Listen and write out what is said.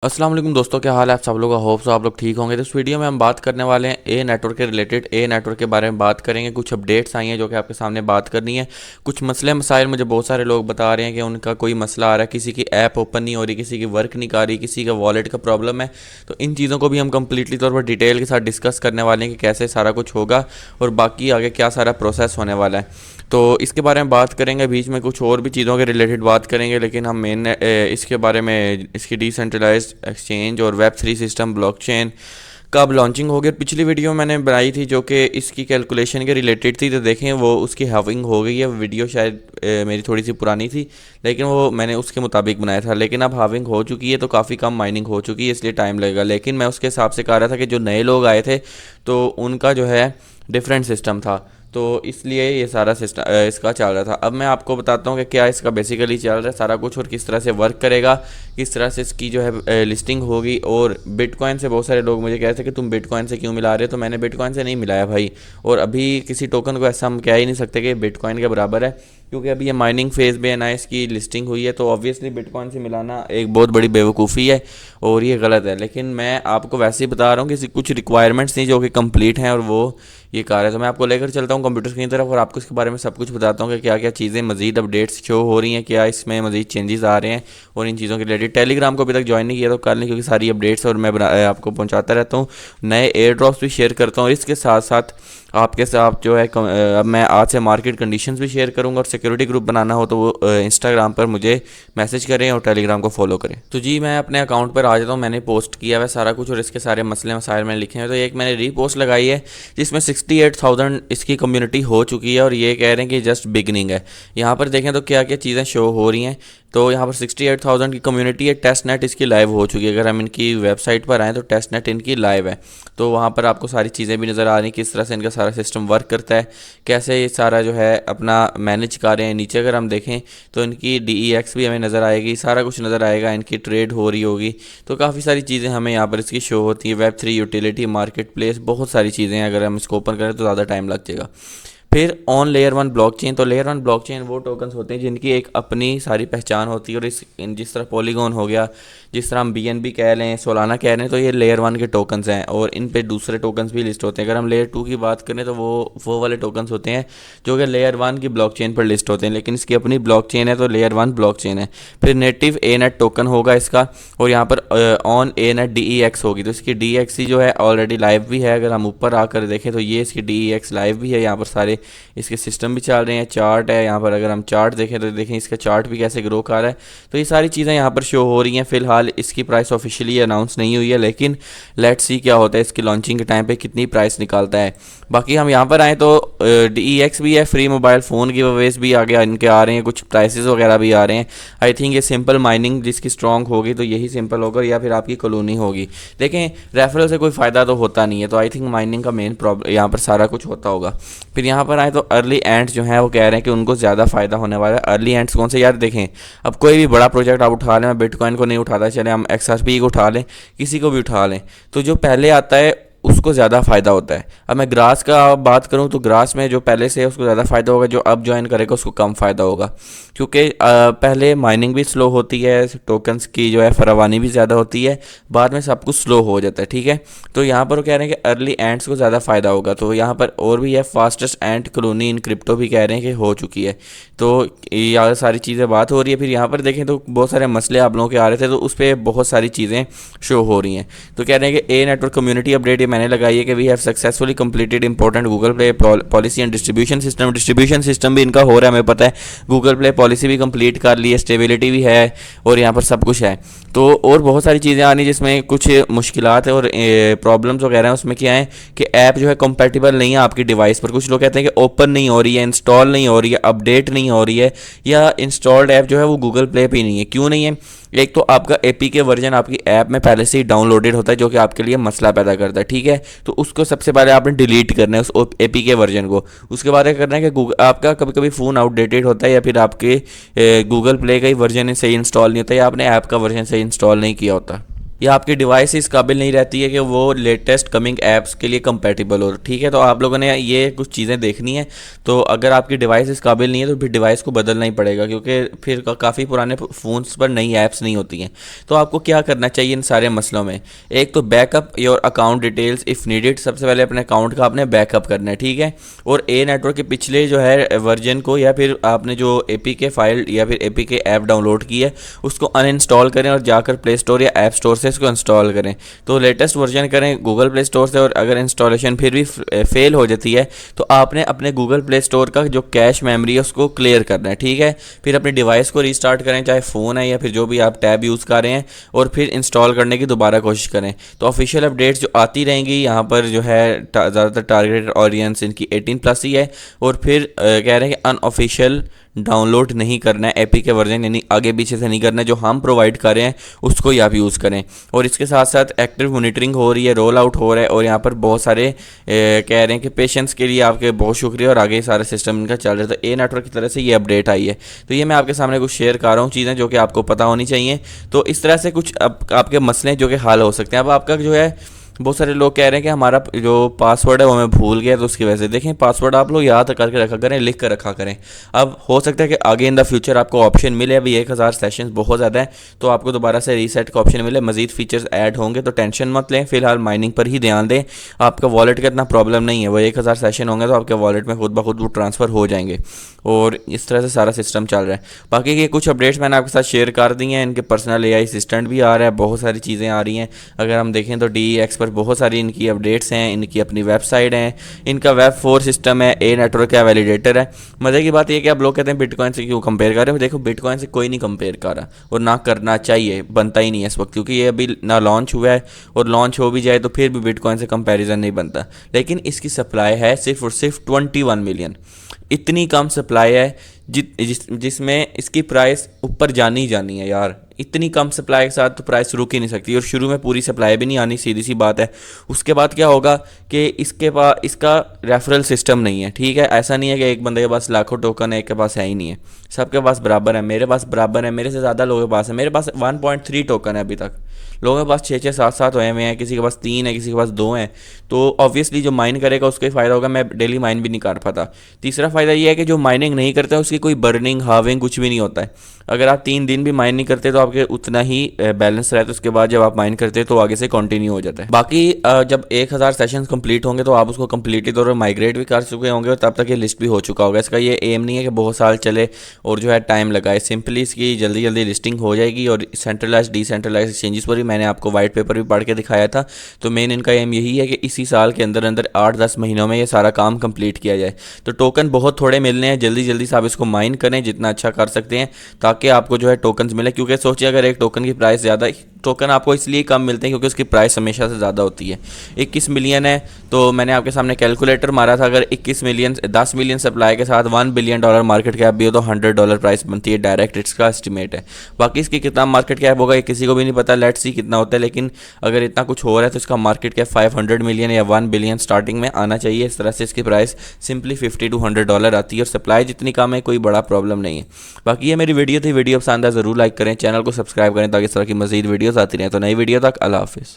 अस्सलाम वालेकुम दोस्तों, क्या हाल है आप सब लोगों का। होप सो आप लोग ठीक होंगे। तो इस वीडियो में हम बात करने वाले हैं ए नेटवर्क के रिलेटेड। ए नेटवर्क के बारे में बात करेंगे। कुछ अपडेट्स आई हैं जो कि आपके सामने बात करनी है। कुछ मसले मसाइल मुझे बहुत सारे लोग बता रहे हैं कि उनका कोई मसला आ रहा है, किसी की ऐप ओपन नहीं हो रही, किसी की वर्क नहीं कर रही, किसी का वॉलेट का प्रॉब्लम है। तो इन चीज़ों को भी हम कंप्लीटली तौर पर डिटेल के साथ डिस्कस करने वाले हैं कि कैसे सारा कुछ होगा और बाकी आगे क्या सारा प्रोसेस होने वाला है। तो इसके बारे में बात करेंगे। बीच में कुछ और भी चीज़ों के रिलेटेड बात करेंगे, लेकिन हम मेन इसके बारे में इसकी डिसेंट्रलाइज्ड एक्सचेंज और वेब 3 सिस्टम ब्लॉकचेन कब लॉन्चिंग हो गई। पिछली वीडियो मैंने बनाई थी जो कि इसकी कैलकुलेशन के रिलेटेड थी, तो देखें वो उसकी हैविंग हो गई है। वीडियो शायद मेरी थोड़ी सी पुरानी थी, लेकिन वो मैंने उसके मुताबिक बनाया था। लेकिन अब हैविंग हो चुकी है तो काफ़ी कम माइनिंग हो चुकी है, इसलिए टाइम लगेगा। लेकिन मैं उसके हिसाब से कह रहा था कि जो नए लोग आए थे तो उनका जो है डिफरेंट सिस्टम था, तो इसलिए ये सारा सिस्टम इसका चल रहा था। अब मैं आपको बताता हूँ कि क्या इसका बेसिकली चल रहा है सारा कुछ और किस तरह से वर्क करेगा, किस तरह से इसकी जो है लिस्टिंग होगी। और बिटकॉइन से बहुत सारे लोग मुझे कह रहे थे कि तुम बिटकॉइन से क्यों मिला रहे हो, तो मैंने बिटकॉइन से नहीं मिलाया भाई। और अभी किसी टोकन को ऐसा हम कह ही नहीं सकते कि बिटकॉइन के बराबर है, क्योंकि अभी ये माइनिंग फेज़ में है ना, इसकी लिस्टिंग हुई है। तो ऑब्वियसली बिटकॉइन से मिलाना एक बहुत बड़ी बेवकूफ़ी है और ये गलत है। लेकिन मैं आपको वैसे ही बता रहा हूँ कि कुछ रिक्वायरमेंट्स नहीं जो कि कंप्लीट हैं और वो ये कार है। तो मैं आपको लेकर चलता हूँ कंप्यूटर स्क्रीन की तरफ और आपको इसके बारे में सब कुछ बताता हूँ कि क्या क्या चीज़ें मजीद अपडेट्स शो हो रही हैं, क्या इसमें मजीद चेंजेस आ रहे हैं और इन चीज़ों के रिलेटेड। टेलीग्राम को अभी तक ज्वाइन नहीं किया तो कर लें, क्योंकि सारी अपडेट्स और मैं आपको पहुँचाता रहता हूँ। नए एयर ड्रॉप्स भी शेयर करता हूँ और इसके साथ साथ आपके साथ जो है अब मैं आज से मार्केट कंडीशंस भी शेयर करूंगा। और सिक्योरिटी ग्रुप बनाना हो तो वो इंस्टाग्राम पर मुझे मैसेज करें और टेलीग्राम को फॉलो करें। तो जी मैं अपने अकाउंट पर आ जाता हूँ। मैंने पोस्ट किया हुआ सारा कुछ और इसके सारे मसले मसाइल मैंने लिखे हैं। तो एक मैंने रीपोस्ट लगाई है जिसमें 68,000 इसकी कम्युनिटी हो चुकी है और ये कह रहे हैं कि जस्ट बिगनिंग है। यहाँ पर देखें तो क्या क्या चीज़ें शो हो रही हैं। तो यहाँ पर 68,000 की कम्युनिटी है। टेस्ट नेट इसकी लाइव हो चुकी है। अगर हम इनकी वेबसाइट पर आएँ तो टेस्ट नेट इनकी लाइव है। तो वहाँ पर आपको सारी चीज़ें भी नज़र आ रही, किस तरह से इनका सारा सिस्टम वर्क करता है, कैसे ये सारा जो है अपना मैनेज कर रहे हैं। नीचे अगर हम देखें तो इनकी DEX भी हमें नज़र आएगी, सारा कुछ नज़र आएगा, इनकी ट्रेड हो रही होगी। तो काफ़ी सारी चीज़ें हमें यहाँ पर इसकी शो होती है। वेब 3 यूटिलिटी, मार्केट प्लेस, बहुत सारी चीज़ें हैं। अगर हम इसको ओपन करें तो ज़्यादा टाइम लग जाएगा। फिर ऑन लेयर 1 ब्लॉकचेन। तो लेयर 1 ब्लॉकचेन वो टोकन्स होते हैं जिनकी एक अपनी सारी पहचान होती है। और जिस तरह पॉलीगॉन हो गया, जिस तरह हम BNB कह लें, सोलाना कह रहे हैं, तो ये लेयर 1 के टोकन्स हैं और इन पे दूसरे टोकन्स भी लिस्ट होते हैं। अगर हम लेयर 2 की बात करें तो वो वाले टोकन्स होते हैं जो कि लेयर 1 की ब्लॉकचेन पर लिस्ट होते हैं, लेकिन इसकी अपनी ब्लॉकचेन है तो लेयर 1 ब्लॉकचेन है। फिर नेटिव ANET टोकन होगा इसका और यहाँ पर ऑन ANET DEX होगी। तो इसकी DEX जो है ऑलरेडी लाइव भी है। अगर हम ऊपर आकर देखें तो ये इसकी DEX लाइव भी है। यहाँ पर सारे इसके सिस्टम भी चल रहे हैं, चार्ट है यहाँ पर। अगर हम चार्ट देखें तो देखें इसका चार्ट भी कैसे ग्रो कर रहा है। तो ये सारी चीज़ें यहाँ पर शो हो रही हैं। फिलहाल इसकी प्राइस ऑफिशियली अनाउंस नहीं हुई है, लेकिन लेट्स सी क्या होता है इसकी लॉन्चिंग के टाइम पे कितनी प्राइस निकालता है। बाकी हम यहाँ पर आएँ तो DEX भी है, फ्री मोबाइल फ़ोन की वेज भी आगे इनके आ रहे हैं, कुछ प्राइसेस वगैरह भी आ रहे हैं। आई थिंक ये सिंपल माइनिंग जिसकी स्ट्रॉन्ग होगी तो यही सिंपल होगा, या फिर आपकी कॉलोनी होगी। देखें रेफरल से कोई फ़ायदा तो होता नहीं है, तो आई थिंक माइनिंग का मेन प्रॉब्लम यहाँ पर सारा कुछ होता होगा। फिर यहाँ पर आए तो अर्ली एंड्स जो हैं वो कह रहे हैं कि उनको ज़्यादा फ़ायदा होने वाला है। अर्ली एंड्स कौन से यार, देखें अब कोई भी बड़ा प्रोजेक्ट आप उठा लें, मैं बिटकॉइन को नहीं उठाता, चले हम XRP को उठा लें, किसी को भी उठा लें, तो जो पहले आता है उसको ज़्यादा फ़ायदा होता है। अब मैं ग्रास का बात करूं तो ग्रास में जो पहले से है उसको ज़्यादा फ़ायदा होगा, जो अब ज्वाइन करेगा उसको कम फ़ायदा होगा, क्योंकि पहले माइनिंग भी स्लो होती है, टोकन्स की जो है फरावानी भी ज़्यादा होती है, बाद में सब कुछ स्लो हो जाता है। ठीक है, तो यहाँ पर वो कह रहे हैं कि अर्ली एंड्स को ज़्यादा फ़ायदा होगा। तो यहाँ पर और भी है, fastest and colony in crypto भी कह रहे हैं कि हो चुकी है। तो ये सारी चीज़ें बात हो रही है। फिर यहाँ पर देखें तो बहुत सारे मसले आप लोगों के आ रहे थे, तो उस पर बहुत सारी चीज़ें शो हो रही हैं। तो कह रहे हैं कि ए नेटवर्क कम्युनिटी अपडेट ये मैंने लगाई है कि we have successfully completed important Google Play policy and distribution system भी इनका हो रहा है, हमें पता है। गूगल प्ले पॉलिसी भी कंप्लीट कर ली है, स्टेबिलिटी भी है और यहाँ पर सब कुछ है। तो और बहुत सारी चीज़ें आनी जिसमें कुछ मुश्किलात है और प्रॉब्लम्स वगैरह हैं। उसमें क्या है कि ऐप जो है कंपैटिबल नहीं है आपकी डिवाइस पर। कुछ लोग कहते हैं कि ओपन नहीं हो रही है, इंस्टॉल नहीं हो रही है, अपडेट नहीं हो रही है, या इंस्टॉल्ड ऐप जो है वो गूगल प्ले पे ही नहीं है। क्यों नहीं है? एक तो आपका APK वर्जन आपकी ऐप में पहले से ही डाउनलोडेड होता है, जो कि आपके लिए मसला पैदा करता है। ठीक है, तो उसको सबसे पहले आपने डिलीट करना है उस APK वर्जन को। उसके बाद क्या करना है कि आपका कभी कभी फ़ोन आउटडेटेड होता है, या फिर आपके गूगल प्ले का ही वर्जन सही इंस्टॉल नहीं होता, या आपने ऐप का वर्जन सही इंस्टॉल नहीं किया होता। या आपकी डिवाइस इस काबिल नहीं रहती है कि वो लेटेस्ट कमिंग ऐप्स के लिए कंपैटिबल हो। ठीक है, तो आप लोगों ने ये कुछ चीज़ें देखनी है। तो अगर आपकी डिवाइस इस काबिल नहीं है तो फिर डिवाइस को बदलना ही पड़ेगा, क्योंकि फिर काफ़ी पुराने फ़ोन्स पर नई ऐप्स नहीं होती हैं। तो आपको क्या करना चाहिए इन सारे मसलों में? एक तो backup your account details if needed. सबसे पहले अपने अकाउंट का आपने बैकअप करना है, ठीक है। और ए नेटवर्क के पिछले जो है वर्जन को, या फिर आपने जो APK फाइल या फिर APK ऐप डाउनलोड की है उसको अनइंस्टॉल करें और जाकर प्ले स्टोर या ऐप स्टोर से इसको इंस्टॉल करें। तो लेटेस्ट वर्जन करें गूगल प्ले स्टोर से। और अगर इंस्टॉलेशन फिर भी फेल हो जाती है तो आपने अपने गूगल प्ले स्टोर का जो कैश मेमोरी है उसको क्लियर करना है, ठीक है। फिर अपनी डिवाइस को रीस्टार्ट करें, चाहे फ़ोन है या फिर जो भी आप टैब यूज़ कर रहे हैं, और फिर इंस्टॉल करने की दोबारा कोशिश करें। तो ऑफिशियल अपडेट्स जो आती रहेंगी यहाँ पर जो है ज़्यादातर टारगेटेड ऑडियंस इनकी 18+ ही है। और फिर कह रहे हैं कि अनऑफिशियल डाउनलोड नहीं करना है APK वर्जन, यानी आगे पीछे से नहीं करना है। जो हम प्रोवाइड कर रहे हैं उसको ही आप यूज़ करें। और इसके साथ साथ एक्टिव मॉनिटरिंग हो रही है, रोल आउट हो रहा है। और यहाँ पर बहुत सारे कह रहे हैं कि पेशेंस के लिए आपके बहुत शुक्रिया, और आगे सारा सिस्टम इनका चल रहा है। तो ए नेटवर्क की तरफ से ये अपडेट आई है। तो ये मैं आपके सामने कुछ शेयर कर रहा हूँ चीज़ें जो कि आपको पता होनी चाहिए। तो इस तरह से कुछ आपके मसले जो कि हल हो सकते हैं। अब आपका जो है, बहुत सारे लोग कह रहे हैं कि हमारा जो पासवर्ड है वो मैं भूल गया, तो उसकी वजह से देखें पासवर्ड आप लोग याद करके रखा करें, लिख कर रखा करें। अब हो सकता है कि आगे इन द फ्यूचर आपको ऑप्शन मिले। अभी 1000 सेशंस बहुत ज़्यादा है, तो आपको दोबारा से रीसेट का ऑप्शन मिले, मजीद फीचर्स ऐड होंगे, तो टेंशन मत लें। फिलहाल माइनिंग पर ही ध्यान दें। आपका वॉलेट का इतना प्रॉब्लम नहीं है, वो 1000 सेशन होंगे तो आपके वॉलेट में खुद ब खुद वो ट्रांसफ़र हो जाएंगे। और इस तरह से सारा सिस्टम चल रहा है। बाकी ये कुछ अपडेट्स मैंने आपके साथ शेयर कर दी हैं। इनके पर्सनल AI असिस्टेंट भी आ रहा है, बहुत सारी चीज़ें आ रही हैं। अगर हम देखें तो DEX पर बहुत सारी इनकी अपडेट्स हैं, इनकी अपनी वेबसाइट है, इनका वेब4 सिस्टम है, ए नेटवर्क का वैलिडेटर है। मज़े की बात यह कि आप लोग कहते हैं बिटकॉइन से क्यों कंपेयर कर रहे हो। देखो, बिटकॉइन से कोई नहीं कंपेयर कर रहा, और ना करना चाहिए, बनता ही नहीं है इस वक्त, क्योंकि ये अभी ना लॉन्च हुआ है। और लॉन्च हो भी जाए तो फिर भी बिटकॉइन से कंपैरिजन नहीं बनता। लेकिन इसकी सप्लाई है सिर्फ और सिर्फ 21 मिलियन। इतनी कम सप्लाई है जिसमें इसकी प्राइस ऊपर जानी ही जानी है यार। इतनी कम सप्लाई के साथ तो प्राइस रुक ही नहीं सकती, और शुरू में पूरी सप्लाई भी नहीं आनी, सीधी सी बात है। उसके बाद क्या होगा कि इसके पास इसका रेफरल सिस्टम नहीं है, ठीक है। ऐसा नहीं है कि एक बंदे के पास लाखों टोकन है, एक के पास है ही नहीं है। सबके पास बराबर है, मेरे पास बराबर है, मेरे से ज़्यादा लोगों के पास है। मेरे पास 1.3 टोकन है अभी तक, लोगों के पास 6-6 7-7 हुए हैं, किसी के पास 3 है, किसी के पास 2 हैं। तो ऑब्वियसली जो माइन करेगा उसका ही फ़ायदा होगा। मैं डेली माइन भी नहीं कर पाता। तीसरा फ़ायदा ये है कि जो माइनिंग नहीं करता उसकी कोई बर्निंग हाविंग कुछ भी नहीं होता है। अगर आप 3 दिन भी माइन नहीं करते तो आपके उतना ही बैलेंस रहता है। उसके बाद जब आप माइन करते हैं तो आगे से कंटिन्यू हो जाता है। बाकी जब 1000 सेशन कंप्लीट होंगे तो आप उसको कम्प्लीटली तौर पर माइग्रेट भी कर चुके होंगे, और तब तक ये लिस्ट भी हो चुका होगा। इसका ये एम नहीं है कि बहुत साल चले और जो है टाइम लगाए। सिंपली इसकी जल्दी जल्दी लिस्टिंग हो जाएगी। और सेंट्रलाइज डिसेंट्रलाइज एक्सचेंजेस पर भी मैंने आपको वाइट पेपर भी पढ़ के दिखाया था। तो मेन इनका एम यही है कि इसी साल के अंदर अंदर 8-10 महीनों में ये सारा काम कंप्लीट किया जाए। तो टोकन बहुत थोड़े मिलने हैं, जल्दी जल्दी से आप इसको माइन करें जितना अच्छा कर सकते हैं, ताकि आपको जो है टोकन्स मिले। क्योंकि सोचिए अगर एक टोकन की प्राइस ज़्यादा, टोकन आपको इसलिए कम मिलते हैं क्योंकि उसकी प्राइस हमेशा से ज़्यादा होती है। 21 मिलियन है, तो मैंने आपके सामने कैलकुलेटर मारा था। अगर 21 मिलियन 10 मिलियन सप्लाई के साथ $1 बिलियन मार्केट कैप भी हो तो $100 प्राइस बनती है डायरेक्ट। इसका एस्टिमेट है। बाकी इसकी कितना मार्केट कैप होगा ये किसी को भी नहीं पता, लेट्स सी कितना होता है। लेकिन अगर इतना कुछ हो रहा है तो इसका मार्केट कैप 500 मिलियन या 1 बिलियन स्टार्टिंग में आना चाहिए। इस तरह से इसकी प्राइस सिंपली $50 to $100 आती है, और सप्लाई जितनी कम है कोई बड़ा प्रॉब्लम नहीं है। बाकी ये मेरी वीडियो थी, वीडियो पसंद है ज़रूर लाइक करें, चैनल को सब्सक्राइब करें ताकि इस तरह की मजीद वीडियोज़ आती रहें। तो नई वीडियो तक अल्लाह हाफिज़।